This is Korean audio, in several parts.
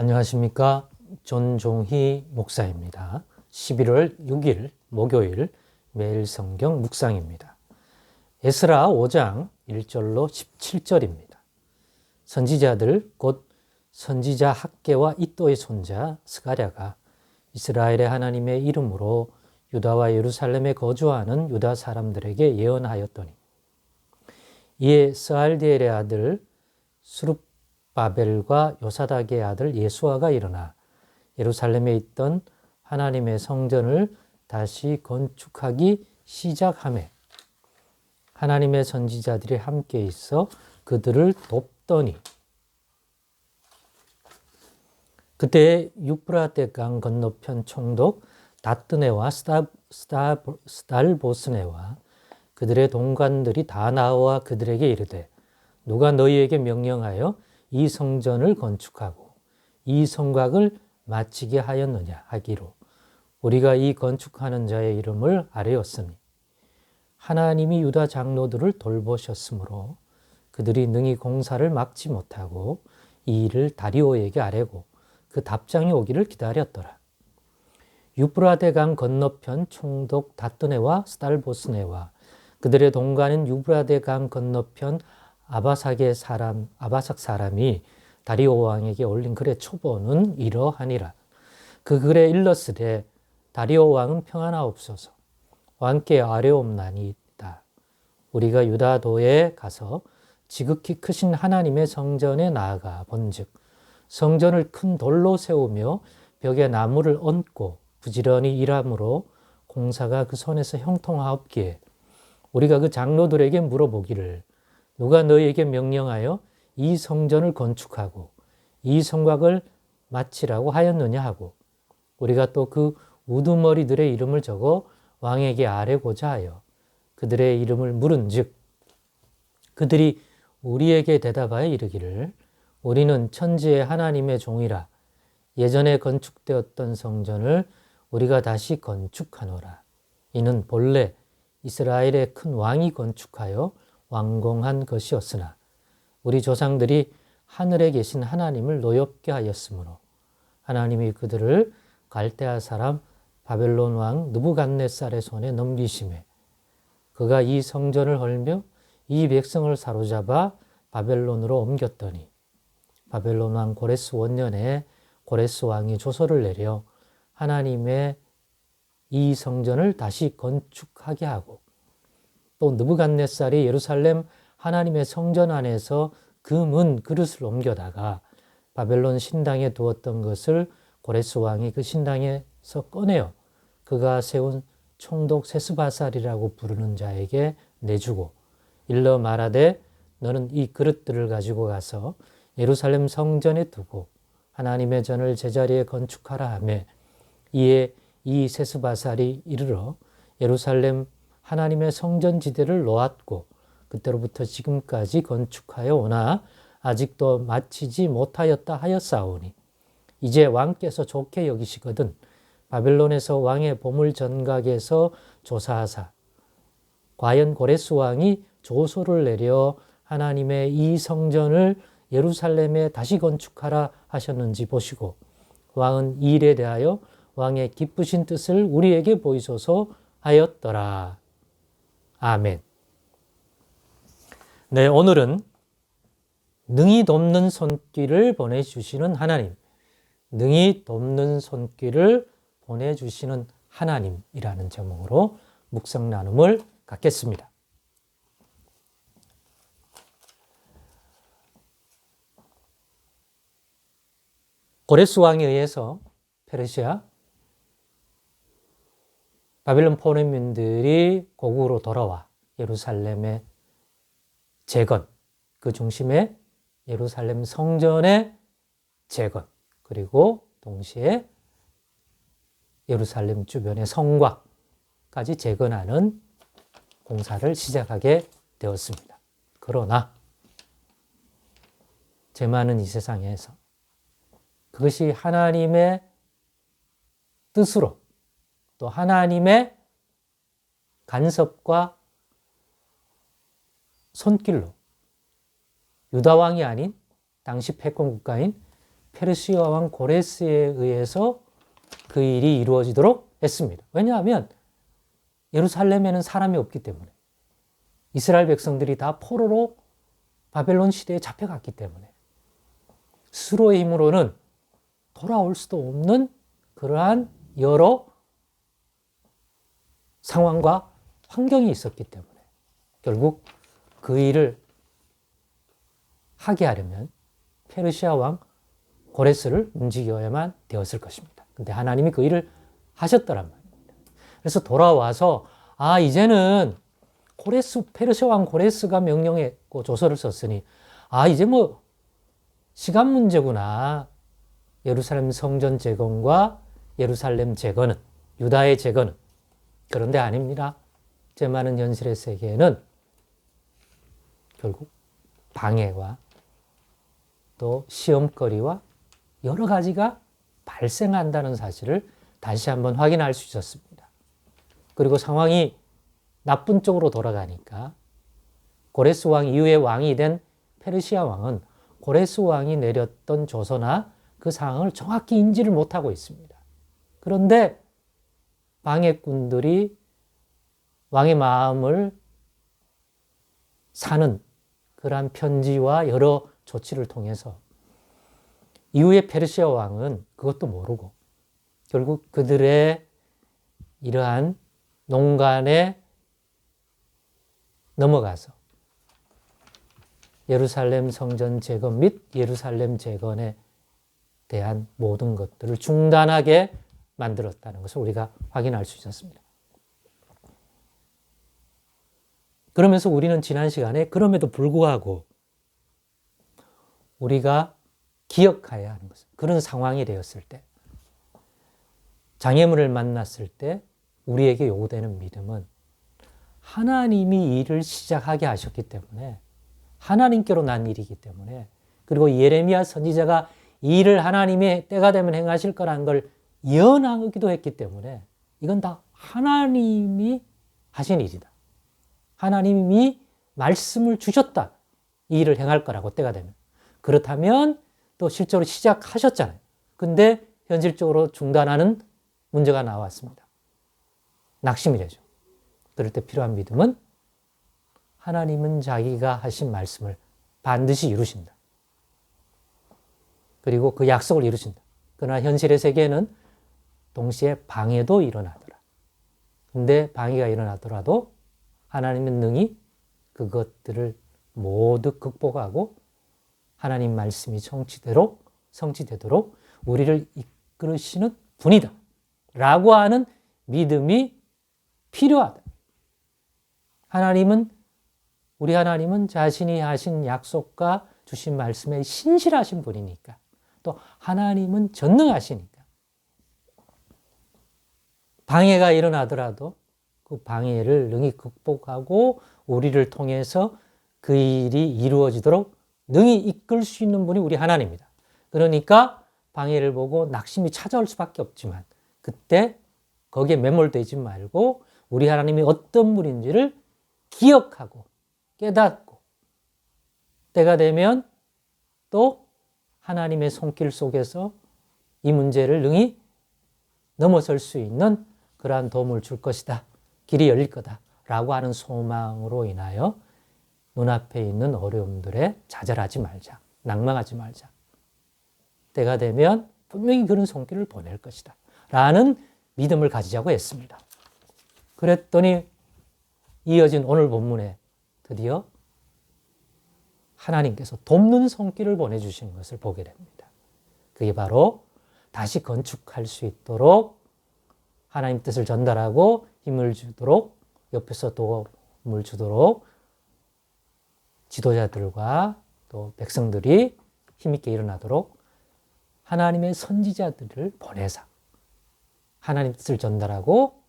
안녕하십니까. 전종희 목사입니다. 11월 6일 목요일 매일 성경 묵상입니다. 에스라 5장 1절로 17절입니다. 선지자들 곧 선지자 학개와 이또의 손자 스가랴가 이스라엘의 하나님의 이름으로 유다와 예루살렘에 거주하는 유다 사람들에게 예언하였더니 이에 스알디엘의 아들 스룹바벨과 요사닥의 아들 예수아가 일어나 예루살렘에 있던 하나님의 성전을 다시 건축하기 시작하매 하나님의 선지자들이 함께 있어 그들을 돕더니 그때 유프라테 강 건너편 총독 다뜨네와 스달보스네와 그들의 동관들이 다 나와 그들에게 이르되 누가 너희에게 명령하여 이 성전을 건축하고 이 성곽을 마치게 하였느냐 하기로 우리가 이 건축하는 자의 이름을 아뢰었으니 하나님이 유다 장로들을 돌보셨으므로 그들이 능히 공사를 막지 못하고 이 일을 다리오에게 아뢰고 그 답장이 오기를 기다렸더라. 유브라데 강 건너편 총독 다뜨네와 스달보스네와 그들의 동관인 유브라데 강 건너편 아바삭 사람이 다리오 왕에게 올린 글의 초본은 이러하니라. 그 글에 일렀으되 다리오 왕은 평안하옵소서. 왕께 아뢰옵나이다. 우리가 유다도에 가서 지극히 크신 하나님의 성전에 나아가 본즉 성전을 큰 돌로 세우며 벽에 나무를 얹고 부지런히 일함으로 공사가 그 손에서 형통하옵기에 우리가 그 장로들에게 물어보기를 누가 너희에게 명령하여 이 성전을 건축하고 이 성곽을 마치라고 하였느냐 하고 우리가 또 그 우두머리들의 이름을 적어 왕에게 아뢰고자 하여 그들의 이름을 물은즉 그들이 우리에게 대답하여 이르기를 우리는 천지의 하나님의 종이라 예전에 건축되었던 성전을 우리가 다시 건축하노라. 이는 본래 이스라엘의 큰 왕이 건축하여 완공한 것이었으나 우리 조상들이 하늘에 계신 하나님을 노엽게 하였으므로 하나님이 그들을 갈대아 사람 바벨론 왕 느부갓네살의 손에 넘기심에 그가 이 성전을 헐며 이 백성을 사로잡아 바벨론으로 옮겼더니 바벨론 왕 고레스 원년에 고레스 왕이 조서를 내려 하나님의 이 성전을 다시 건축하게 하고 또 느부갓네살이 예루살렘 하나님의 성전 안에서 금은 그릇을 옮겨다가 바벨론 신당에 두었던 것을 고레스 왕이 그 신당에서 꺼내어 그가 세운 총독 세스바살이라고 부르는 자에게 내주고 일러 말하되 너는 이 그릇들을 가지고 가서 예루살렘 성전에 두고 하나님의 전을 제자리에 건축하라 하매 이에 이 세스바살이 이르러 예루살렘 하나님의 성전지대를 놓았고 그때로부터 지금까지 건축하여 오나 아직도 마치지 못하였다 하였사오니 이제 왕께서 좋게 여기시거든 바벨론에서 왕의 보물 전각에서 조사하사 과연 고레스 왕이 조서를 내려 하나님의 이 성전을 예루살렘에 다시 건축하라 하셨는지 보시고 왕은 이 일에 대하여 왕의 기쁘신 뜻을 우리에게 보이소서 하였더라. 아멘. 네, 오늘은 능히 돕는 손길을 보내주시는 하나님, 능히 돕는 손길을 보내주시는 하나님이라는 제목으로 묵상 나눔을 갖겠습니다. 고레스 왕에 의해서 페르시아, 바벨론 포로민들이 고국으로 돌아와 예루살렘의 재건, 그 중심에 예루살렘 성전의 재건, 그리고 동시에 예루살렘 주변의 성곽까지 재건하는 공사를 시작하게 되었습니다. 그러나 죄 많은 이 세상에서 그것이 하나님의 뜻으로 또 하나님의 간섭과 손길로 유다 왕이 아닌 당시 패권 국가인 페르시아 왕 고레스에 의해서 그 일이 이루어지도록 했습니다. 왜냐하면 예루살렘에는 사람이 없기 때문에, 이스라엘 백성들이 다 포로로 바벨론 시대에 잡혀갔기 때문에 스스로의 힘으로는 돌아올 수도 없는 그러한 여러 상황과 환경이 있었기 때문에 결국 그 일을 하게 하려면 페르시아 왕 고레스를 움직여야만 되었을 것입니다. 근데 하나님이 그 일을 하셨더란 말입니다. 그래서 돌아와서 이제는 페르시아 왕 고레스가 명령했고 조서를 썼으니 이제 뭐 시간 문제구나. 예루살렘 성전 재건과 예루살렘 재건은, 유다의 재건은. 그런데 아닙니다. 제 많은 현실의 세계에는 결국 방해와 또 시험거리와 여러 가지가 발생한다는 사실을 다시 한번 확인할 수 있었습니다. 그리고 상황이 나쁜 쪽으로 돌아가니까 고레스 왕 이후에 왕이 된 페르시아 왕은 고레스 왕이 내렸던 조서나 그 상황을 정확히 인지를 못하고 있습니다. 그런데 방해꾼들이 왕의 마음을 사는 그러한 편지와 여러 조치를 통해서 이후에 페르시아 왕은 그것도 모르고 결국 그들의 이러한 농간에 넘어가서 예루살렘 성전 재건 및 예루살렘 재건에 대한 모든 것들을 중단하게 만들었다는 것을 우리가 확인할 수 있었습니다. 그러면서 우리는 지난 시간에 그럼에도 불구하고 우리가 기억해야 하는 것은 그런 상황이 되었을 때, 장애물을 만났을 때 우리에게 요구되는 믿음은 하나님이 일을 시작하게 하셨기 때문에, 하나님께로 난 일이기 때문에, 그리고 예레미야 선지자가 이 일을 하나님의 때가 되면 행하실 거라는 걸 예언하기도 했기 때문에 이건 다 하나님이 하신 일이다. 하나님이 말씀을 주셨다. 이 일을 행할 거라고 때가 되면. 그렇다면 또 실제로 시작하셨잖아요. 근데 현실적으로 중단하는 문제가 나왔습니다. 낙심이 되죠. 그럴 때 필요한 믿음은 하나님은 자기가 하신 말씀을 반드시 이루신다. 그리고 그 약속을 이루신다. 그러나 현실의 세계에는 동시에 방해도 일어나더라. 근데 방해가 일어나더라도 하나님은 능히 그것들을 모두 극복하고 하나님 말씀이 성취되도록 우리를 이끌으시는 분이다. 라고 하는 믿음이 필요하다. 우리 하나님은 자신이 하신 약속과 주신 말씀에 신실하신 분이니까, 또 하나님은 전능하시니까 방해가 일어나더라도 그 방해를 능히 극복하고 우리를 통해서 그 일이 이루어지도록 능히 이끌 수 있는 분이 우리 하나님입니다. 그러니까 방해를 보고 낙심이 찾아올 수밖에 없지만 그때 거기에 매몰되지 말고 우리 하나님이 어떤 분인지를 기억하고 깨닫고 때가 되면 또 하나님의 손길 속에서 이 문제를 능히 넘어설 수 있는 그러한 도움을 줄 것이다. 길이 열릴 거다. 라고 하는 소망으로 인하여 눈앞에 있는 어려움들에 좌절하지 말자. 낭망하지 말자. 때가 되면 분명히 그런 손길을 보낼 것이다. 라는 믿음을 가지자고 했습니다. 그랬더니 이어진 오늘 본문에 드디어 하나님께서 돕는 손길을 보내주시는 것을 보게 됩니다. 그게 바로 다시 건축할 수 있도록 하나님 뜻을 전달하고 힘을 주도록, 옆에서 도움을 주도록 지도자들과 또 백성들이 힘있게 일어나도록 하나님의 선지자들을 보내사 하나님 뜻을 전달하고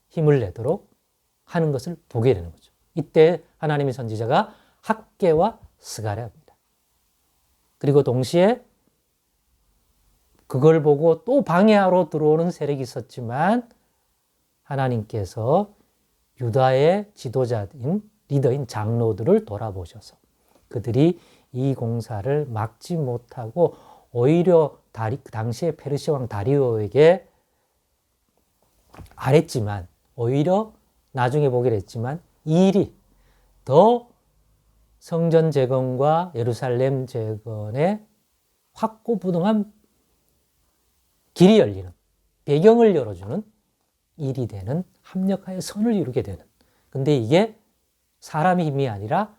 힘을 내도록 하는 것을 보게 되는 거죠. 이때 하나님의 선지자가 학개와 스가랴입니다. 그리고 동시에 그걸 보고 또 방해하러 들어오는 세력이 있었지만 하나님께서 유다의 지도자인 리더인 장로들을 돌아보셔서 그들이 이 공사를 막지 못하고 오히려 그 당시에 페르시아 왕 다리오에게 아랬지만, 오히려 나중에 보게 됐지만 이 일이 더 성전 재건과 예루살렘 재건에 확고부동한 길이 열리는, 배경을 열어주는 일이 되는, 합력하여 선을 이루게 되는. 근데 이게 사람의 힘이 아니라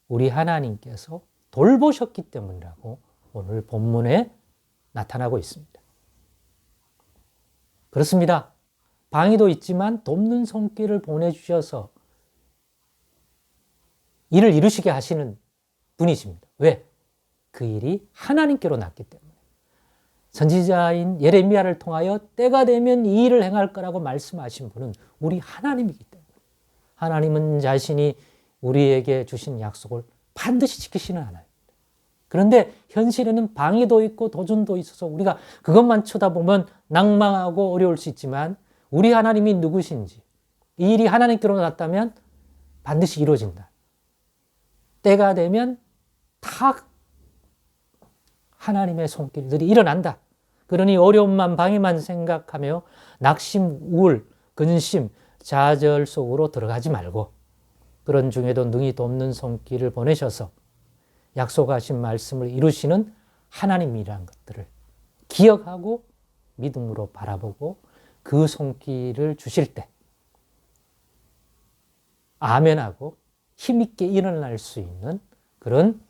우리 하나님께서 돌보셨기 때문이라고 오늘 본문에 나타나고 있습니다. 그렇습니다. 방위도 있지만 돕는 손길을 보내주셔서 일을 이루시게 하시는 분이십니다. 왜? 그 일이 하나님께로 났기 때문에. 선지자인 예레미야를 통하여 때가 되면 이 일을 행할 거라고 말씀하신 분은 우리 하나님이기 때문에. 하나님은 자신이 우리에게 주신 약속을 반드시 지키시는 하나님. 그런데 현실에는 방해도 있고 도전도 있어서 우리가 그것만 쳐다보면 낭망하고 어려울 수 있지만 우리 하나님이 누구신지, 이 일이 하나님께로 났다면 반드시 이루어진다. 때가 되면 다 하나님의 손길들이 일어난다. 그러니 어려움만 방해만 생각하며 낙심, 우울, 근심, 좌절 속으로 들어가지 말고 그런 중에도 능히 돕는 손길을 보내셔서 약속하신 말씀을 이루시는 하나님이라는 것들을 기억하고 믿음으로 바라보고 그 손길을 주실 때 아멘하고 힘있게 일어날 수 있는 그런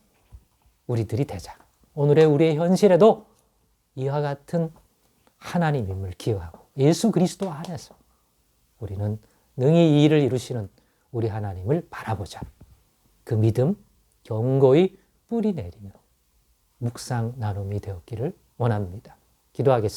우리들이 되자. 오늘의 우리의 현실에도 이와 같은 하나님임을 기억하고 예수 그리스도 안에서 우리는 능히 이 일을 이루시는 우리 하나님을 바라보자. 그 믿음 견고히 뿌리 내리며 묵상 나눔이 되었기를 원합니다. 기도하겠습니다.